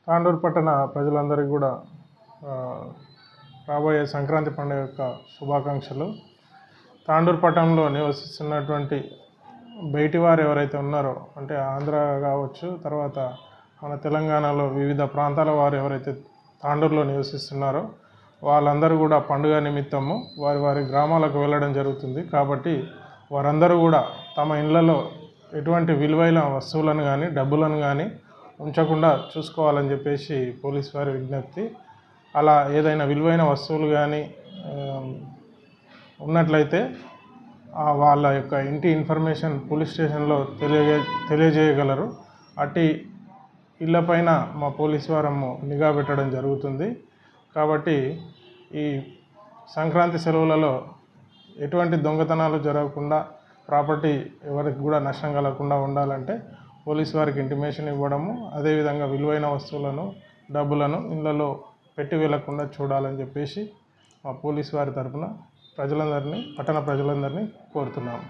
తాండూరు పట్టణ ప్రజలందరికీ కూడా రాబోయే సంక్రాంతి పండుగ యొక్క శుభాకాంక్షలు. తాండూరు పట్టణంలో నివసిస్తున్నటువంటి బయటి వారు ఎవరైతే ఉన్నారో, అంటే ఆంధ్ర కావచ్చు, తర్వాత మన తెలంగాణలో వివిధ ప్రాంతాల వారు ఎవరైతే తాండూరులో నివసిస్తున్నారో వాళ్ళందరూ కూడా పండుగ నిమిత్తము వారి వారి గ్రామాలకు వెళ్ళడం జరుగుతుంది. కాబట్టి వారందరూ కూడా తమ ఇళ్లలో ఎటువంటి విలువైన వస్తువులను కానీ డబ్బులను కానీ ఉంచకుండా చూసుకోవాలని చెప్పేసి పోలీస్ వారి విజ్ఞప్తి. అలా ఏదైనా విలువైన వస్తువులు కానీ ఉన్నట్లయితే వాళ్ళ యొక్క ఇంటి ఇన్ఫర్మేషన్ పోలీస్ స్టేషన్లో తెలియజేయగలరు. అట్టి ఇళ్లపైన మా పోలీస్ వారము నిఘా పెట్టడం జరుగుతుంది. కాబట్టి ఈ సంక్రాంతి సెలవులలో ఎటువంటి దొంగతనాలు జరగకుండా, ప్రాపర్టీ ఎవరికి కూడా నష్టం కలగకుండా ఉండాలంటే పోలీస్ వారికి ఇంటిమేషన్ ఇవ్వడము, అదేవిధంగా విలువైన వస్తువులను డబ్బులను ఇళ్లలో పెట్టి వెళ్ళకుండా చూడాలని చెప్పేసి మా పోలీస్ వారి తరఫున పట్టణ ప్రజలందరినీ కోరుతున్నాము.